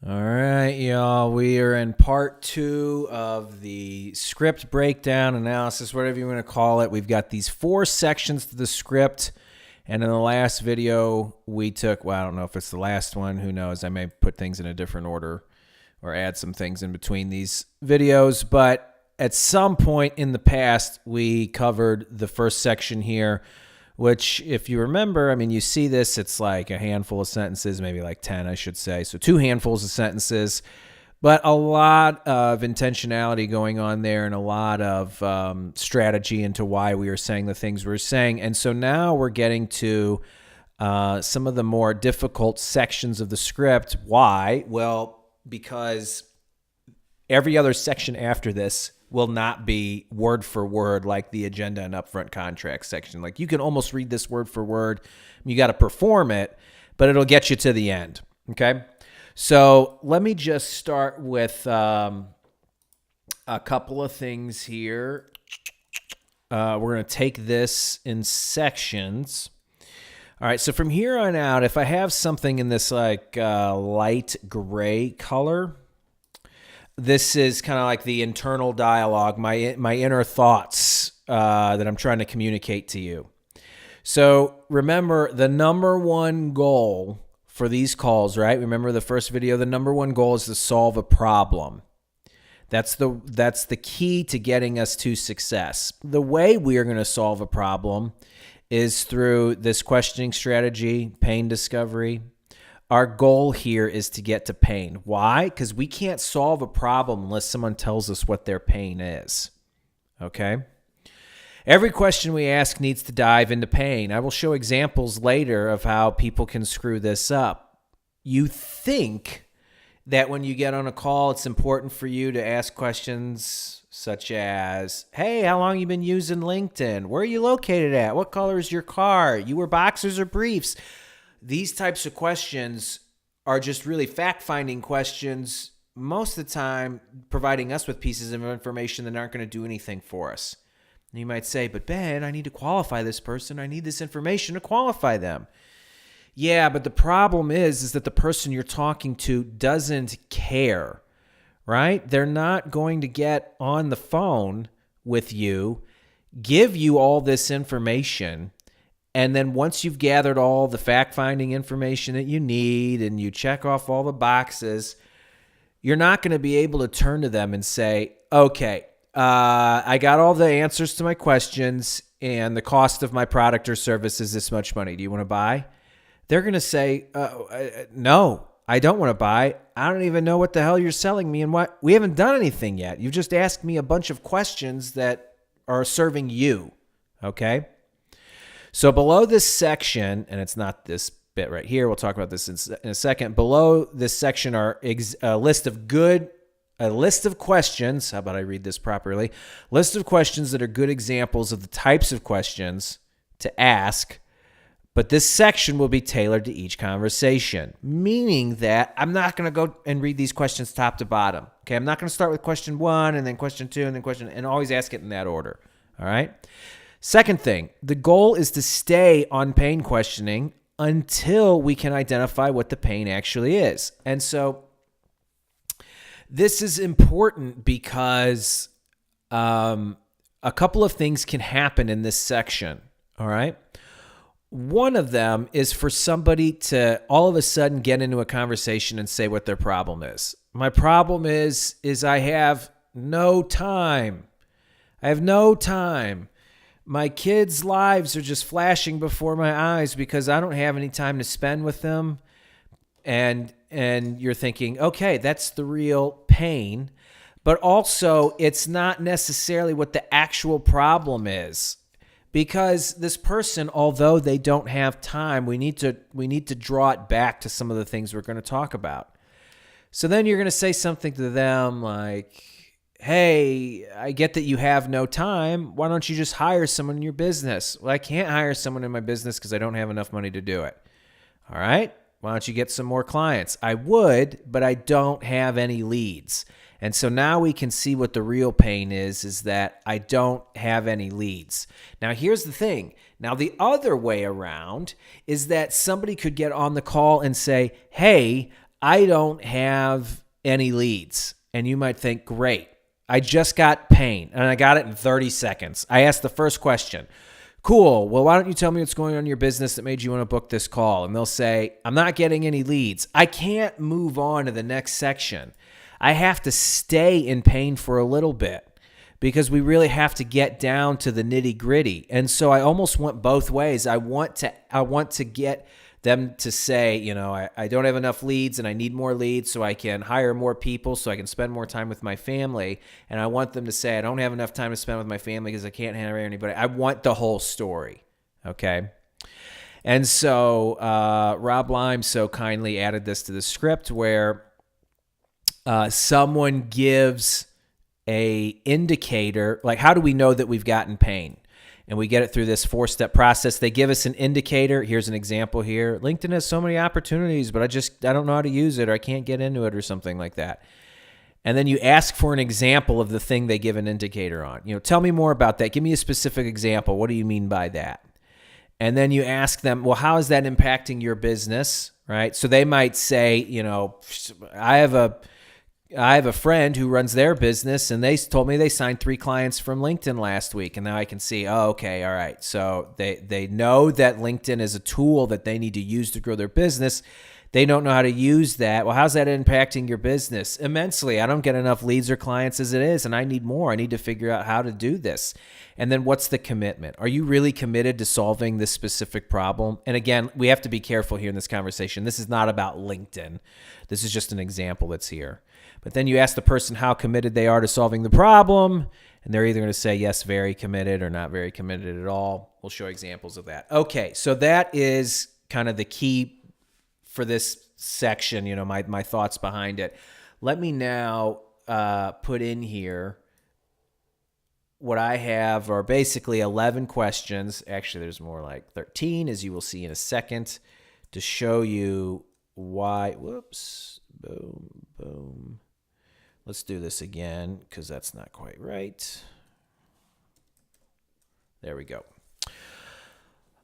All right, y'all. We are in part 2 of the script breakdown analysis, whatever you want to call it. We've got these 4 sections to the script. And in the last video, we took, well, I don't know if it's the last one. Who knows? I may put things in a different order or add some things in between these videos. But at some point in the past, we covered the first section here, which, if you remember, I mean, you see this, it's like a handful of sentences, maybe like 10, I should say. So 2 handfuls of sentences, but a lot of intentionality going on there and a lot of strategy into why we are saying the things we're saying. And so now we're getting to some of the more difficult sections of the script. Why? Well, because every other section after this will not be word for word like the agenda and upfront contract section. Like, you can almost read this word for word. You got to perform it, but it'll get you to the end. Okay. So let me just start with a couple of things here. We're going to take this in sections. All right. So from here on out, if I have something in this like light gray color, this is kind of like the internal dialogue, my inner thoughts that I'm trying to communicate to you. So remember, the number one goal for these calls, right? Remember the first video, the number one goal is to solve a problem. That's the key to getting us to success. The way we are going to solve a problem is through this questioning strategy, pain discovery. Our goal here is to get to pain. Why? Because we can't solve a problem unless someone tells us what their pain is. Okay? Every question we ask needs to dive into pain. I will show examples later of how people can screw this up. You think that when you get on a call, it's important for you to ask questions such as, hey, how long you been using LinkedIn? Where are you located at? What color is your car? You wear boxers or briefs? These types of questions are just really fact-finding questions, most of the time providing us with pieces of information that aren't going to do anything for us. And you might say, but Ben, I need to qualify this person. I need this information to qualify them. Yeah, but the problem is that the person you're talking to doesn't care, right? They're not going to get on the phone with you, give you all this information, and then once you've gathered all the fact-finding information that you need and you check off all the boxes, you're not going to be able to turn to them and say, okay, I got all the answers to my questions and the cost of my product or service is this much money. Do you want to buy? They're going to say, no, I don't want to buy. I don't even know what the hell you're selling me and what. We haven't done anything yet. You've just asked me a bunch of questions that are serving you, okay? So below this section, and it's not this bit right here, we'll talk about this in a second. Below this section are a list of questions. How about I read this properly? List of questions that are good examples of the types of questions to ask, but this section will be tailored to each conversation, meaning that I'm not going to go and read these questions top to bottom. Okay, I'm not going to start with question 1 and then question 2 and then and always ask it in that order. All right? Second thing, the goal is to stay on pain questioning until we can identify what the pain actually is. And so this is important because a couple of things can happen in this section, all right? One of them is for somebody to all of a sudden get into a conversation and say what their problem is. My problem is I have no time. I have no time. My kids' lives are just flashing before my eyes because I don't have any time to spend with them. And you're thinking, okay, that's the real pain. But also, it's not necessarily what the actual problem is. Because this person, although they don't have time, we need to draw it back to some of the things we're going to talk about. So then you're going to say something to them like, hey, I get that you have no time. Why don't you just hire someone in your business? Well, I can't hire someone in my business because I don't have enough money to do it. All right. Why don't you get some more clients? I would, but I don't have any leads. And so now we can see what the real pain is that I don't have any leads. Now, here's the thing. Now, the other way around is that somebody could get on the call and say, hey, I don't have any leads. And you might think, great, I just got pain and I got it in 30 seconds. I asked the first question. Cool. Well, why don't you tell me what's going on in your business that made you want to book this call? And they'll say, I'm not getting any leads. I can't move on to the next section. I have to stay in pain for a little bit because we really have to get down to the nitty gritty. And so I almost went both ways. I want to get them to say, I don't have enough leads and I need more leads so I can hire more people so I can spend more time with my family. And I want them to say, I don't have enough time to spend with my family because I can't hire anybody. I want the whole story. Okay. And so Rob Lime so kindly added this to the script where someone gives a indicator, like how do we know that we've gotten pain? And we get it through this 4-step process. They give us an indicator. Here's an example here. LinkedIn has so many opportunities, but I don't know how to use it, or I can't get into it, or something like that. And then you ask for an example of the thing they give an indicator on. Tell me more about that. Give me a specific example. What do you mean by that? And then you ask them, well, how is that impacting your business, right? So they might say, I have a friend who runs their business, and they told me they signed 3 clients from LinkedIn last week. And now I can see, oh, okay, all right. So they know that LinkedIn is a tool that they need to use to grow their business. They don't know how to use that. Well, how's that impacting your business? Immensely. I don't get enough leads or clients as it is, and I need more. I need to figure out how to do this. And then what's the commitment? Are you really committed to solving this specific problem? And again, we have to be careful here in this conversation. This is not about LinkedIn. This is just an example that's here. But then you ask the person how committed they are to solving the problem, and they're either going to say, yes, very committed, or not very committed at all. We'll show examples of that. Okay, so that is kind of the key for this section, my thoughts behind it. Let me now put in here what I have are basically 11 questions. Actually, there's more like 13, as you will see in a second, to show you why. Whoops, boom, boom. Let's do this again because that's not quite right. There we go.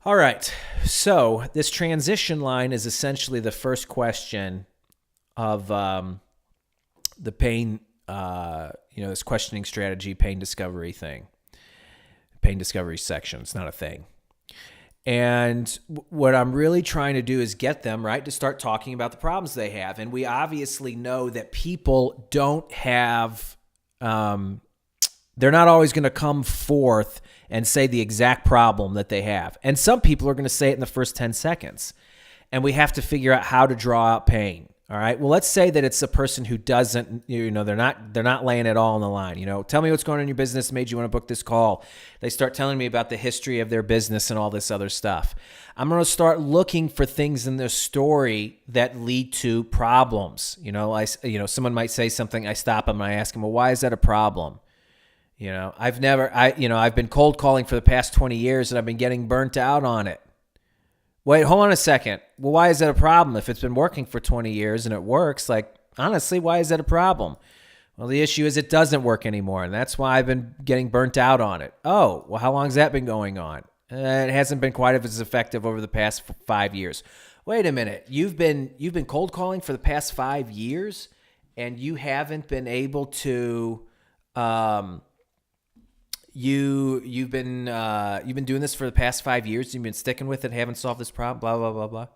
All right. So this transition line is essentially the first question of the pain, this questioning strategy, pain discovery thing, pain discovery section. It's not a thing. And what I'm really trying to do is get them, right, to start talking about the problems they have. And we obviously know that people don't have, they're not always going to come forth and say the exact problem that they have. And some people are going to say it in the first 10 seconds. And we have to figure out how to draw out pain. All right. Well, let's say that it's a person who doesn't, they're not laying it all on the line. Tell me what's going on in your business made you want to book this call. They start telling me about the history of their business and all this other stuff. I'm going to start looking for things in their story that lead to problems. Someone might say something. I stop them and I ask them, well, why is that a problem? I've been cold calling for the past 20 years and I've been getting burnt out on it. Wait, hold on a second. Well, why is that a problem? If it's been working for 20 years and it works, honestly, why is that a problem? Well, the issue is it doesn't work anymore, and that's why I've been getting burnt out on it. Oh, well, how long has that been going on? It hasn't been quite as effective over the past 5 years. Wait a minute. You've been cold calling for the past 5 years, and you haven't been able to You've been doing this for the past 5 years. You've been sticking with it, haven't solved this problem, blah, blah, blah,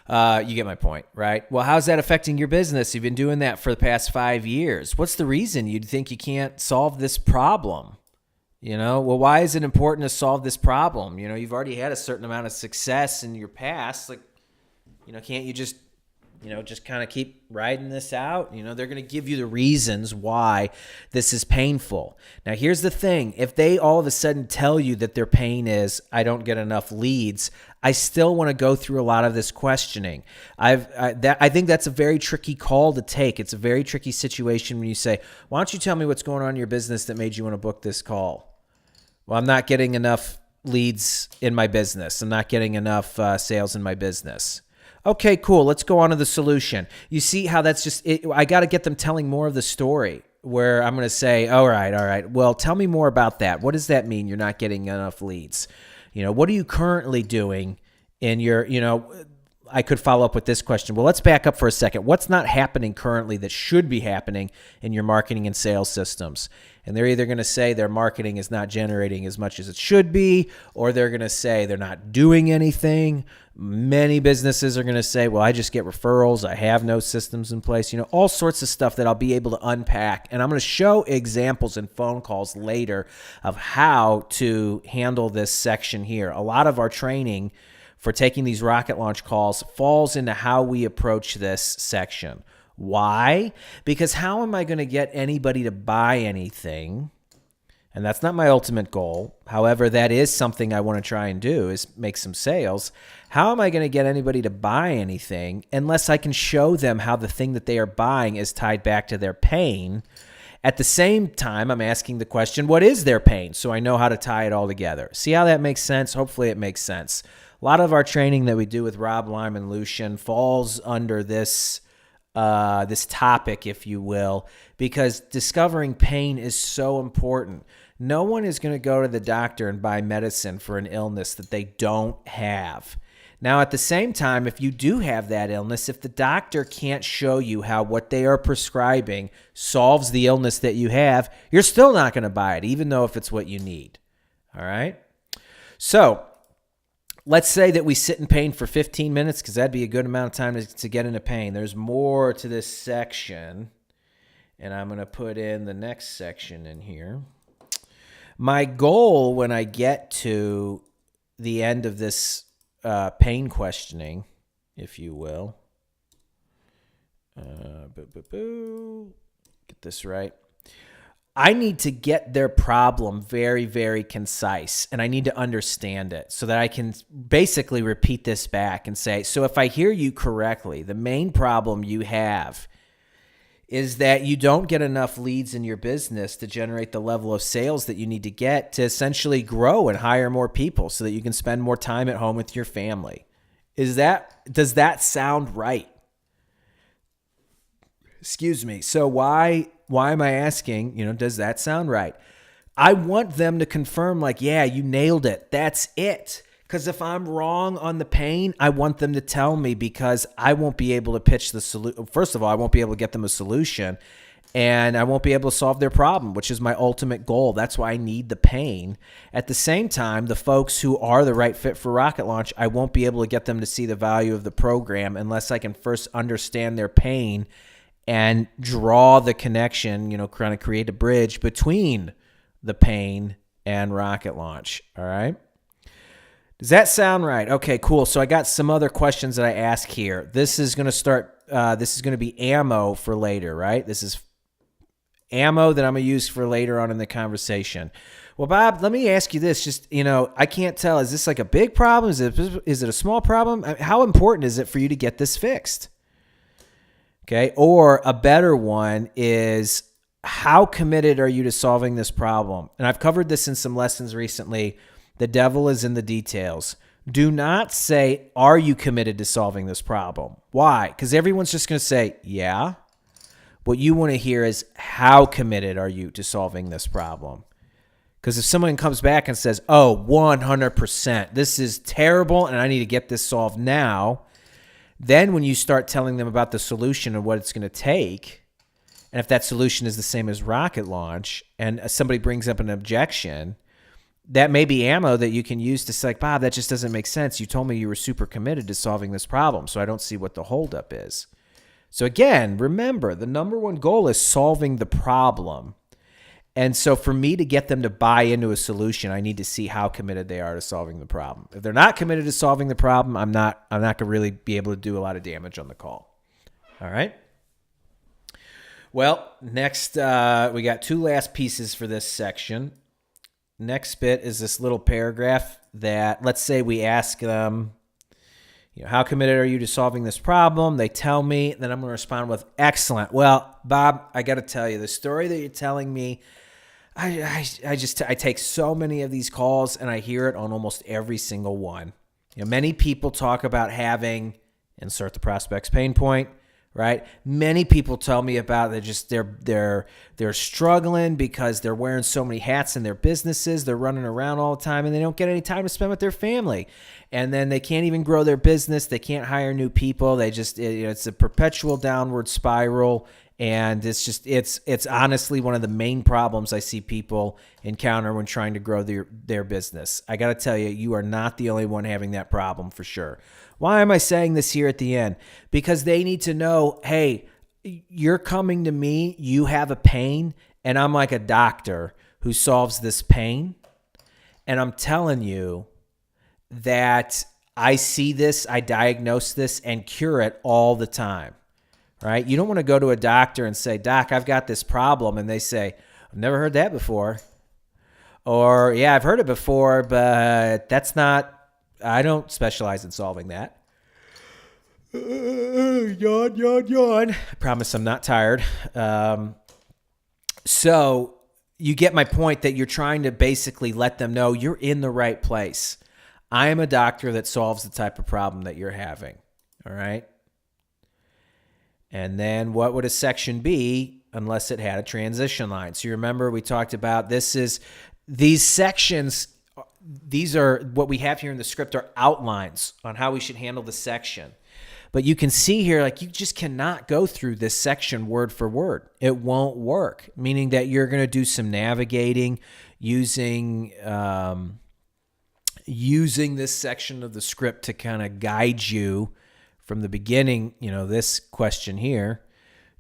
blah. You get my point, right? Well, how's that affecting your business? You've been doing that for the past 5 years. What's the reason you'd think you can't solve this problem? Well, why is it important to solve this problem? You've already had a certain amount of success in your past. Can't you just kind of keep riding this out? They're going to give you the reasons why this is painful. Now, here's the thing. If they all of a sudden tell you that their pain is, I don't get enough leads, I still want to go through a lot of this questioning. I think that's a very tricky call to take. It's a very tricky situation when you say, why don't you tell me what's going on in your business that made you want to book this call? Well, I'm not getting enough leads in my business. I'm not getting enough sales in my business. Okay, cool. Let's go on to the solution. You see how that's just it? I got to get them telling more of the story where I'm going to say, all right. Well, tell me more about that. What does that mean? You're not getting enough leads. What are you currently doing in your, I could follow up with this question. Well, let's back up for a second. What's not happening currently that should be happening in your marketing and sales systems? And they're either going to say their marketing is not generating as much as it should be, or they're going to say they're not doing anything. Many businesses are going to say, well, I just get referrals. I have no systems in place. All sorts of stuff that I'll be able to unpack. And I'm going to show examples and phone calls later of how to handle this section here. A lot of our training for taking these rocket launch calls falls into how we approach this section. Why? Because how am I going to get anybody to buy anything? And that's not my ultimate goal. However, that is something I want to try and do, is make some sales. How am I going to get anybody to buy anything unless I can show them how the thing that they are buying is tied back to their pain? At the same time, I'm asking the question, what is their pain? So I know how to tie it all together. See how that makes sense? Hopefully it makes sense. A lot of our training that we do with Rob Lime and Lucian falls under this topic, if you will, because discovering pain is so important. No one is going to go to the doctor and buy medicine for an illness that they don't have. Now, at the same time, if you do have that illness, if the doctor can't show you how what they are prescribing solves the illness that you have, you're still not going to buy it, even though if it's what you need. All right? So let's say that we sit in pain for 15 minutes, because that'd be a good amount of time to get into pain. There's more to this section, and I'm going to put in the next section in here. My goal when I get to the end of this pain questioning, if you will, get this right. I need to get their problem very, very concise, and I need to understand it so that I can basically repeat this back and say, so if I hear you correctly, the main problem you have is that you don't get enough leads in your business to generate the level of sales that you need to get to essentially grow and hire more people so that you can spend more time at home with your family. Does that sound right? Excuse me. So why am I asking, does that sound right? I want them to confirm like, yeah, you nailed it. That's it. Because if I'm wrong on the pain, I want them to tell me, because I won't be able to pitch the solution. First of all, I won't be able to get them a solution, and I won't be able to solve their problem, which is my ultimate goal. That's why I need the pain. At the same time, the folks who are the right fit for Rocket Launch, I won't be able to get them to see the value of the program unless I can first understand their pain and draw the connection, kind of create a bridge between the pain and Rocket Launch. All right. Does that sound right? Okay, cool. So I got some other questions that I ask here. This is going to start, this is going to be ammo for later, right? This is ammo that I'm going to use for later on in the conversation. Well, Bob, let me ask you this. Just, I can't tell. Is this like a big problem? Is it a small problem? How important is it for you to get this fixed? Okay. Or a better one is, how committed are you to solving this problem? And I've covered this in some lessons recently. The devil is in the details. Do not say, are you committed to solving this problem? Why? Because everyone's just going to say, yeah. What you want to hear is, how committed are you to solving this problem? Because if someone comes back and says, oh, 100%, this is terrible and I need to get this solved now, then when you start telling them about the solution and what it's going to take, and if that solution is the same as Rocket Launch, and somebody brings up an objection, that may be ammo that you can use to say, like, Bob, that just doesn't make sense. You told me you were super committed to solving this problem, so I don't see what the holdup is. So again, remember, the number one goal is solving the problem. And so for me to get them to buy into a solution, I need to see how committed they are to solving the problem. If they're not committed to solving the problem, I'm not going to really be able to do a lot of damage on the call. All right. Well, next, we got two last pieces for this section. Next bit is this little paragraph that, let's say we ask them, how committed are you to solving this problem? They tell me, then I'm going to respond with, excellent. Well, Bob, I got to tell you, the story that you're telling me, I take so many of these calls and I hear it on almost every single one. Many people talk about having, insert the prospect's pain point, right? Many people tell me about they're struggling because they're wearing so many hats in their businesses. They're running around all the time and they don't get any time to spend with their family. And then they can't even grow their business. They can't hire new people. It's a perpetual downward spiral. And it's honestly one of the main problems I see people encounter when trying to grow their business. I got to tell you, you are not the only one having that problem for sure. Why am I saying this here at the end? Because they need to know, hey, you're coming to me, you have a pain, and I'm like a doctor who solves this pain. And I'm telling you that I see this, I diagnose this, and cure it all the time. Right? You don't want to go to a doctor and say, Doc, I've got this problem. And they say, I've never heard that before. Or, yeah, I've heard it before, but I don't specialize in solving that. Yawn. I promise I'm not tired. So you get my point that you're trying to basically let them know you're in the right place. I am a doctor that solves the type of problem that you're having. All right? And then what would a section be unless it had a transition line? So you remember we talked about these sections, these are what we have here in the script are outlines on how we should handle the section. But you can see here, like you just cannot go through this section word for word. It won't work, meaning that you're going to do some navigating using this section of the script to kind of guide you from the beginning, this question here,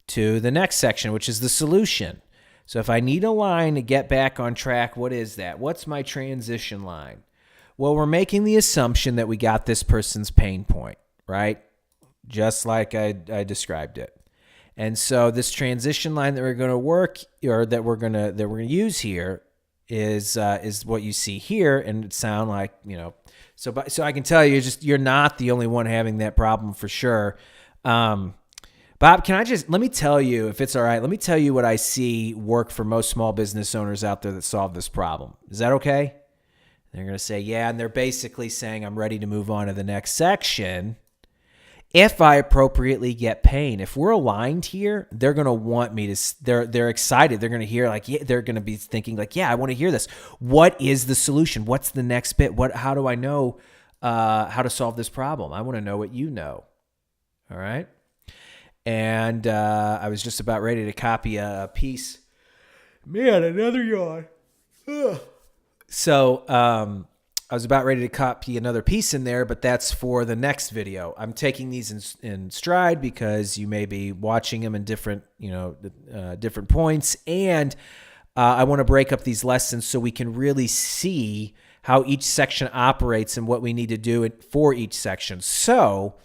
to the next section, which is the solution. So if I need a line to get back on track, what is that? What's my transition line? Well, we're making the assumption that we got this person's pain point, right? Just like I described it. And so this transition line that we're going to work, or that we're going to use here is what you see here, and it sound like, So I can tell you, you're not the only one having that problem for sure. Bob, let me tell you, if it's all right, let me tell you what I see work for most small business owners out there that solve this problem. Is that okay? They're going to say, yeah, and they're basically saying, I'm ready to move on to the next section if I appropriately get pain. If we're aligned here, they're going to want me to, they're excited. They're going to hear they're going to be thinking I want to hear this. What is the solution? What's the next bit? How do I know how to solve this problem? I want to know what you know. All right. And I was just about ready to copy a piece. Man, another yawn. So I was about ready to copy another piece in there, but that's for the next video. I'm taking these in stride because you may be watching them in different points. And I want to break up these lessons so we can really see how each section operates and what we need to do for each section. So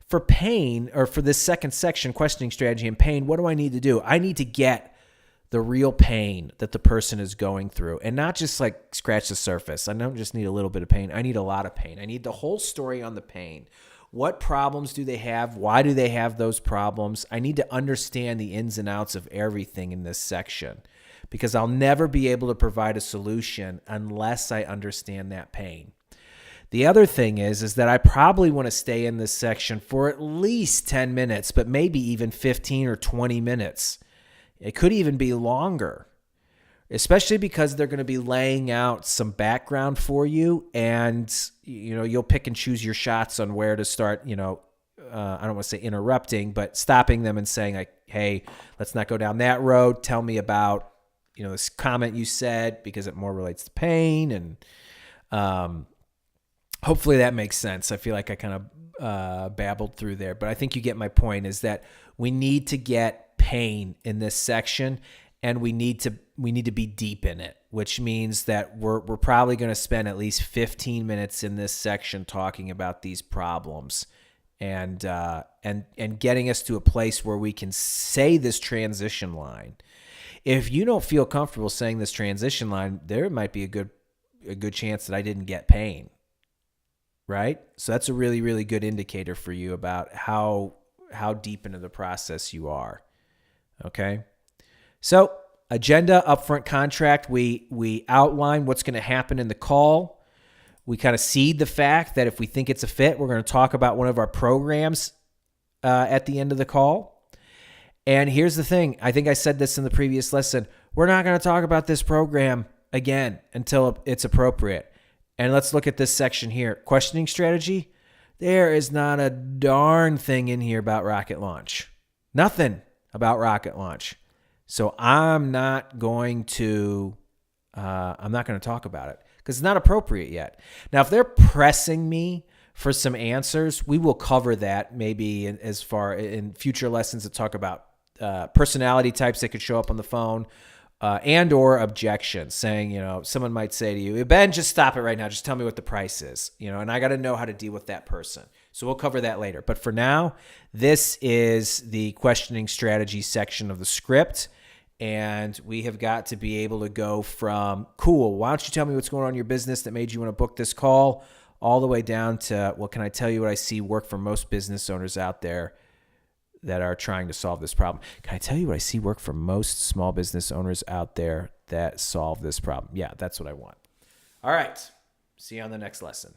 for pain, or for this second section, questioning strategy and pain, what do I need to do? I need to get the real pain that the person is going through, and not just scratch the surface. I don't just need a little bit of pain. I need a lot of pain. I need the whole story on the pain. What problems do they have? Why do they have those problems? I need to understand the ins and outs of everything in this section, because I'll never be able to provide a solution unless I understand that pain. The other thing is that I probably want to stay in this section for at least 10 minutes, but maybe even 15 or 20 minutes. It could even be longer, especially because they're going to be laying out some background for you, and you'll pick and choose your shots on where to start, I don't want to say interrupting, but stopping them and saying hey, let's not go down that road. Tell me about, this comment you said, because it more relates to pain. And hopefully that makes sense. I feel like I kind of babbled through there, but I think you get my point, is that we need to get pain in this section, and we need to be deep in it, which means that we're probably going to spend at least 15 minutes in this section talking about these problems, and getting us to a place where we can say this transition line. If you don't feel comfortable saying this transition line, there might be a good chance that I didn't get pain, right? So that's a really, really good indicator for you about how deep into the process you are. Okay. So agenda, upfront contract, we outline what's going to happen in the call. We kind of seed the fact that if we think it's a fit, we're going to talk about one of our programs at the end of the call. And here's the thing. I think I said this in the previous lesson. We're not going to talk about this program again until it's appropriate. And let's look at this section here. Questioning strategy. There is not a darn thing in here about rocket launch. Nothing about rocket launch. So I'm not going to talk about it because it's not appropriate yet. Now, if they're pressing me for some answers, we will cover that maybe in future lessons that talk about personality types that could show up on the phone and or objections, saying, someone might say to you, Ben, just stop it right now. Just tell me what the price is, and I got to know how to deal with that person. So we'll cover that later. But for now, this is the questioning strategy section of the script. And we have got to be able to go from, cool, why don't you tell me what's going on in your business that made you want to book this call, all the way down to, well, can I tell you what I see work for most business owners out there that are trying to solve this problem? Can I tell you what I see work for most small business owners out there that solve this problem? Yeah, that's what I want. All right. See you on the next lesson.